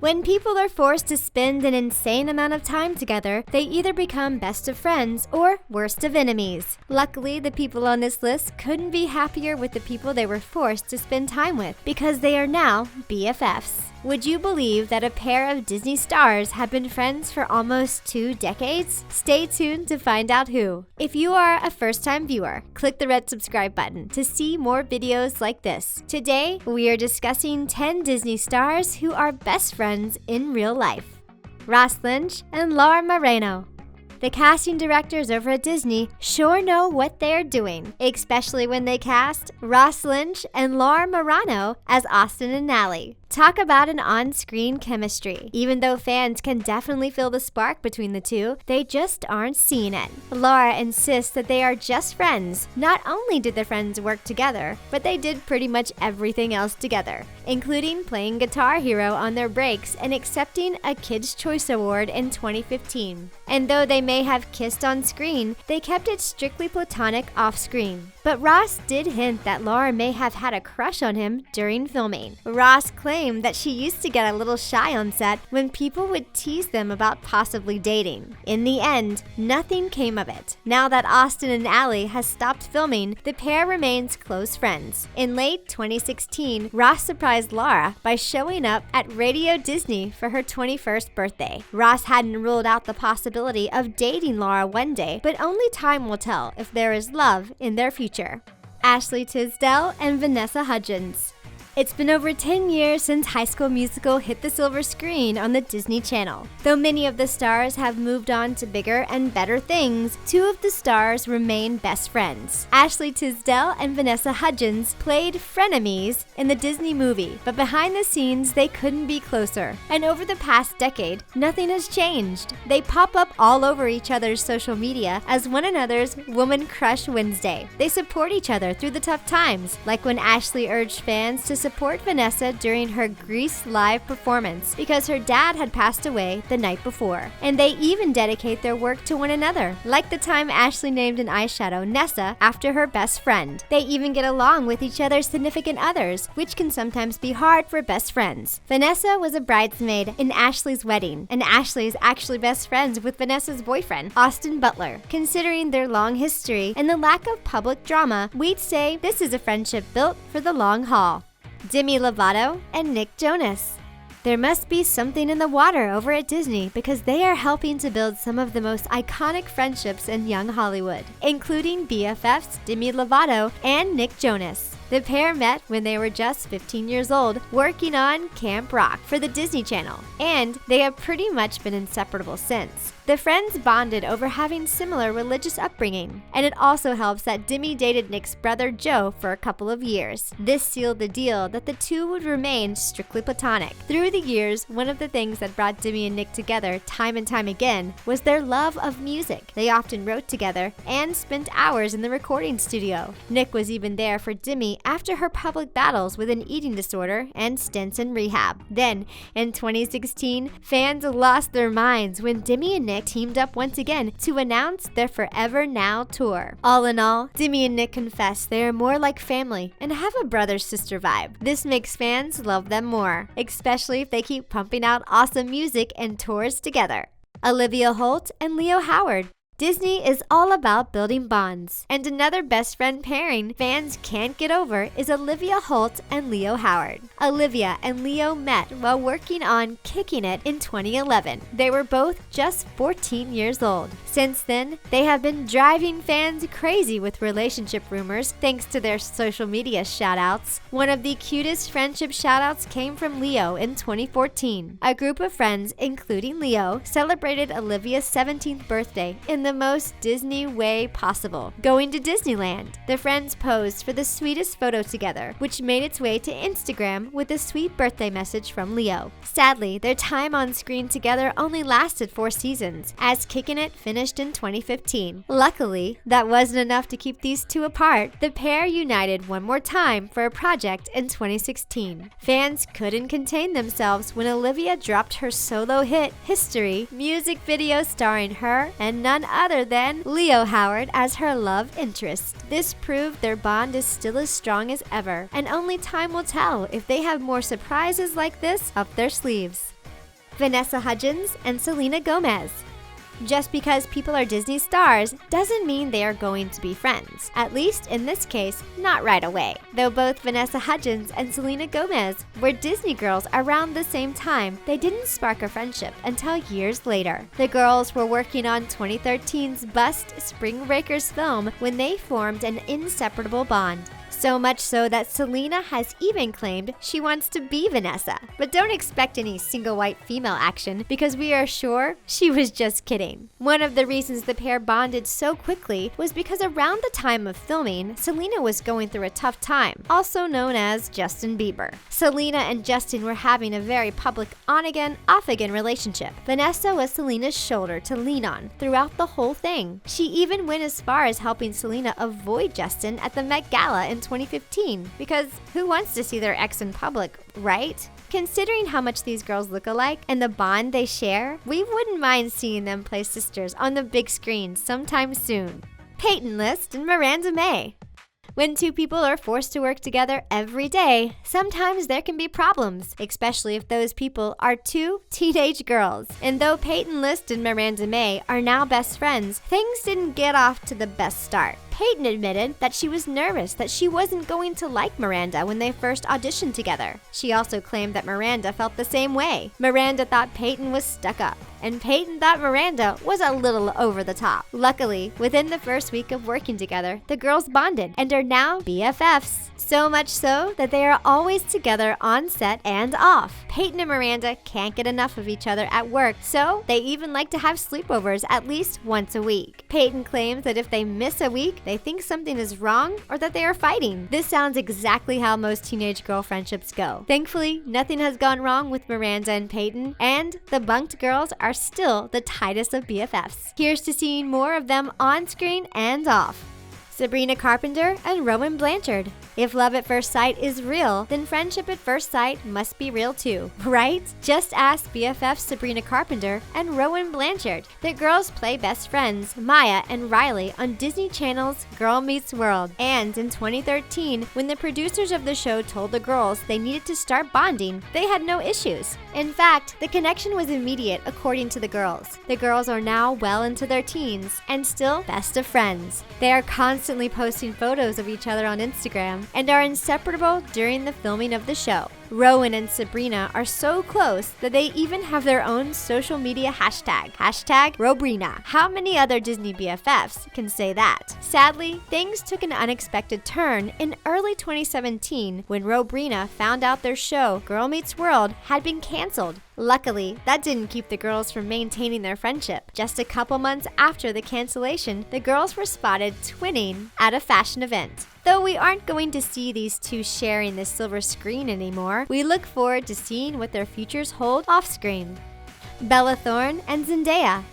When people are forced to spend an insane amount of time together, they either become best of friends or worst of enemies. Luckily, the people on this list couldn't be happier with the people they were forced to spend time with, because they are now BFFs. Would you believe that a pair of Disney stars have been friends for almost 2 decades? Stay tuned to find out who. If you are a first-time viewer, click the red subscribe button to see more videos like this. Today, we are discussing 10 Disney stars who are best friends in real life. Lynch and Marano. The casting directors over at Disney sure know what they're doing, especially when they cast Lynch and Marano as Austin and Ally. Talk about an on-screen chemistry. Even though fans can definitely feel the spark between the two, they just aren't seeing it. Laura insists that they are just friends. Not only did the friends work together, but they did pretty much everything else together, including playing Guitar Hero on their breaks and accepting a Kids' Choice Award in 2015. And though they may have kissed on screen, they kept it strictly platonic off-screen. But Ross did hint that Laura may have had a crush on him during filming. Ross claimed that she used to get a little shy on set when people would tease them about possibly dating. In the end, nothing came of it. Now that Austin and Ally has stopped filming, the pair remains close friends. In late 2016, Ross surprised Laura by showing up at Radio Disney for her 21st birthday. Ross hadn't ruled out the possibility of dating Laura one day, but only time will tell if there is love in their future. Ashley Tisdale and Vanessa Hudgens. It's been over 10 years since High School Musical hit the silver screen on the Disney Channel. Though many of the stars have moved on to bigger and better things, 2 of the stars remain best friends. Ashley Tisdale and Vanessa Hudgens played frenemies in the Disney movie, but behind the scenes they couldn't be closer. And over the past decade, nothing has changed. They pop up all over each other's social media as one another's Woman Crush Wednesday. They support each other through the tough times, like when Ashley urged fans to support Vanessa during her Grease live performance because her dad had passed away the night before. And they even dedicate their work to one another, like the time Ashley named an eyeshadow Nessa after her best friend. They even get along with each other's significant others, which can sometimes be hard for best friends. Vanessa was a bridesmaid in Ashley's wedding, and Ashley is actually best friends with Vanessa's boyfriend, Austin Butler. Considering their long history and the lack of public drama, we'd say this is a friendship built for the long haul. Demi Lovato and Nick Jonas. There must be something in the water over at Disney because they are helping to build some of the most iconic friendships in young Hollywood, including BFFs Demi Lovato and Nick Jonas. The pair met when they were just 15 years old, working on Camp Rock for the Disney Channel, and they have pretty much been inseparable since. The friends bonded over having similar religious upbringing, and it also helps that Demi dated Nick's brother Joe for a couple of years. This sealed the deal that the two would remain strictly platonic. Through the years, one of the things that brought Demi and Nick together time and time again was their love of music. They often wrote together and spent hours in the recording studio. Nick was even there for Demi after her public battles with an eating disorder and stints in rehab. Then, in 2016, fans lost their minds when Demi and Nick teamed up once again to announce their Forever Now tour. All in all, Demi and Nick confess they are more like family and have a brother-sister vibe. This makes fans love them more, especially if they keep pumping out awesome music and tours together. Olivia Holt and Leo Howard. Disney is all about building bonds, and another best friend pairing fans can't get over is Olivia Holt and Leo Howard. Olivia and Leo met while working on Kicking It in 2011. They were both just 14 years old. Since then, they have been driving fans crazy with relationship rumors thanks to their social media shoutouts. One of the cutest friendship shoutouts came from Leo in 2014. A group of friends, including Leo, celebrated Olivia's 17th birthday in the most Disney way possible, going to Disneyland. The friends posed for the sweetest photo together, which made its way to Instagram with a sweet birthday message from Leo. Sadly, their time on screen together only lasted 4 seasons, as Kickin' It finished in 2015. Luckily, that wasn't enough to keep these two apart. The pair united one more time for a project in 2016. Fans couldn't contain themselves when Olivia dropped her solo hit, History, music video starring her and none other than Leo Howard as her love interest. This proved their bond is still as strong as ever, and only time will tell if they have more surprises like this up their sleeves. Vanessa Hudgens and Selena Gomez. Just because people are Disney stars doesn't mean they are going to be friends. At least in this case, not right away. Though both Vanessa Hudgens and Selena Gomez were Disney girls around the same time, they didn't spark a friendship until years later. The girls were working on 2013's Bust Spring Breakers film when they formed an inseparable bond. So much so that Selena has even claimed she wants to be Vanessa. But don't expect any single white female action because we are sure she was just kidding. One of the reasons the pair bonded so quickly was because around the time of filming, Selena was going through a tough time, also known as Justin Bieber. Selena and Justin were having a very public on-again, off-again relationship. Vanessa was Selena's shoulder to lean on throughout the whole thing. She even went as far as helping Selena avoid Justin at the Met Gala in 2015, because who wants to see their ex in public, right? Considering how much these girls look alike and the bond they share, we wouldn't mind seeing them play sisters on the big screen sometime soon. Peyton List and Miranda May. When two people are forced to work together every day, sometimes there can be problems, especially if those people are two teenage girls. And though Peyton List and Miranda May are now best friends, things didn't get off to the best start. Peyton admitted that she was nervous that she wasn't going to like Miranda when they first auditioned together. She also claimed that Miranda felt the same way. Miranda thought Peyton was stuck up, and Peyton thought Miranda was a little over the top. Luckily, within the first week of working together, the girls bonded and are now BFFs. So much so that they are always together on set and off. Peyton and Miranda can't get enough of each other at work, so they even like to have sleepovers at least once a week. Peyton claims that if they miss a week, they think something is wrong or that they are fighting. This sounds exactly how most teenage girl friendships go. Thankfully, nothing has gone wrong with Miranda and Peyton, and the bunked girls are still the tightest of BFFs. Here's to seeing more of them on screen and off. Sabrina Carpenter and Rowan Blanchard. If love at first sight is real, then friendship at first sight must be real too, right? Just ask BFF Sabrina Carpenter and Rowan Blanchard. The girls play best friends, Maya and Riley, on Disney Channel's Girl Meets World. And in 2013, when the producers of the show told the girls they needed to start bonding, they had no issues. In fact, the connection was immediate according to the girls. The girls are now well into their teens and still best of friends. They are constantly posting photos of each other on Instagram and are inseparable during the filming of the show. Rowan and Sabrina are so close that they even have their own social media hashtag #Robrina. How many other Disney BFFs can say that? Sadly, things took an unexpected turn in early 2017 when Robrina found out their show, Girl Meets World, had been canceled. Luckily, that didn't keep the girls from maintaining their friendship. Just a couple months after the cancellation, the girls were spotted twinning at a fashion event. Though we aren't going to see these two sharing the silver screen anymore, we look forward to seeing what their futures hold off-screen. Bella Thorne and Zendaya.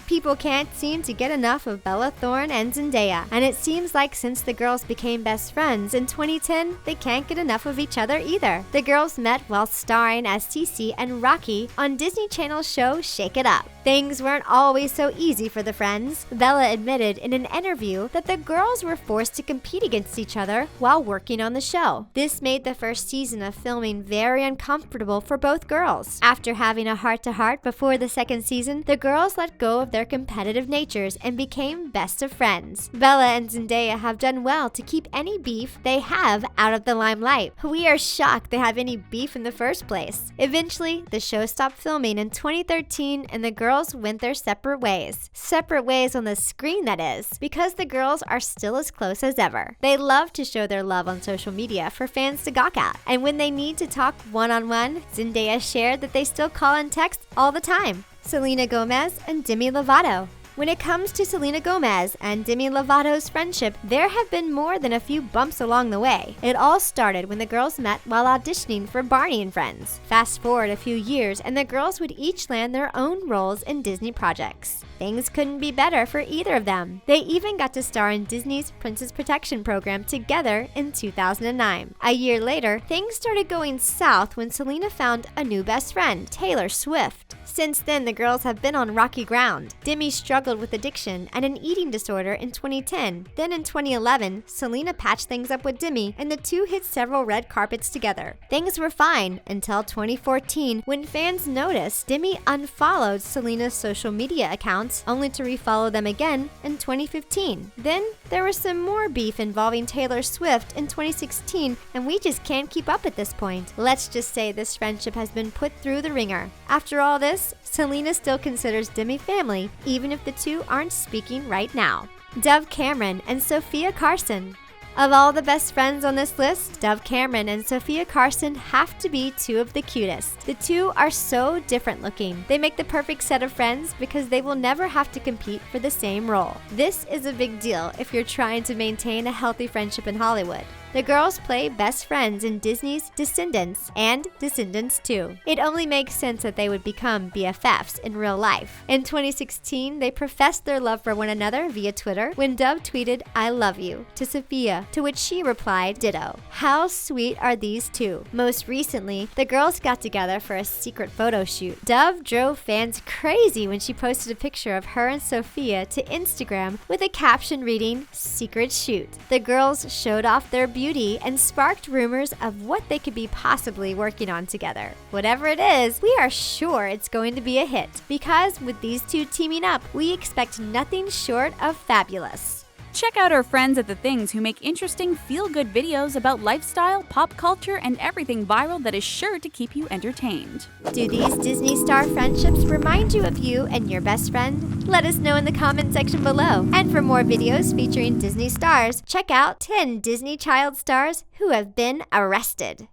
People can't seem to get enough of Bella Thorne and Zendaya, and it seems like since the girls became best friends in 2010, they can't get enough of each other either. The girls met while starring as Cece and Rocky on Disney Channel's show Shake It Up. Things weren't always so easy for the friends. Bella admitted in an interview that the girls were forced to compete against each other while working on the show. This made the first season of filming very uncomfortable for both girls. After having a heart-to-heart before the second season, the girls let go of their competitive natures and became best of friends. Bella and Zendaya have done well to keep any beef they have out of the limelight. We are shocked they have any beef in the first place. Eventually, the show stopped filming in 2013 and the girls went their separate ways. Separate ways on the screen, that is, because the girls are still as close as ever. They love to show their love on social media for fans to gawk at, and when they need to talk one-on-one, Zendaya shared that they still call and text all the time. Selena Gomez and Demi Lovato. When it comes to Selena Gomez and Demi Lovato's friendship, there have been more than a few bumps along the way. It all started when the girls met while auditioning for Barney and Friends. Fast forward a few years and the girls would each land their own roles in Disney projects. Things couldn't be better for either of them. They even got to star in Disney's Princess Protection program together in 2009. A year later, things started going south when Selena found a new best friend, Taylor Swift. Since then, the girls have been on rocky ground. Demi struggled with addiction and an eating disorder in 2010. Then in 2011, Selena patched things up with Demi, and the two hit several red carpets together. Things were fine until 2014, when fans noticed Demi unfollowed Selena's social media accounts, only to refollow them again in 2015. Then there was some more beef involving Taylor Swift in 2016, and we just can't keep up at this point. Let's just say this friendship has been put through the ringer. After all this, Selena still considers Demi family, even if the two aren't speaking right now. Dove Cameron and SOFIA CARSON. Of all the best friends on this list, Dove Cameron and SOFIA CARSON have to be two of the cutest. The two are so different looking. They make the perfect set of friends because they will never have to compete for the same role. This is a big deal if you're trying to maintain a healthy friendship in Hollywood. The girls play best friends in Disney's Descendants and Descendants 2. It only makes sense that they would become BFFs in real life. In 2016, they professed their love for one another via Twitter when Dove tweeted, "I love you," to SOFIA, to which she replied, "Ditto." How sweet are these two? Most recently, the girls got together for a secret photo shoot. Dove drove fans crazy when she posted a picture of her and SOFIA to Instagram with a caption reading, "Secret shoot." The girls showed off their beauty and sparked rumors of what they could be possibly working on together. Whatever it is, we are sure it's going to be a hit, because with these two teaming up, we expect nothing short of fabulous. Check out our friends at The Things who make interesting feel-good videos about lifestyle, pop culture, and everything viral that is sure to keep you entertained. Do these Disney star friendships remind you of you and your best friend? Let us know in the comment section below. And for more videos featuring Disney stars, check out 10 Disney child stars who have been arrested.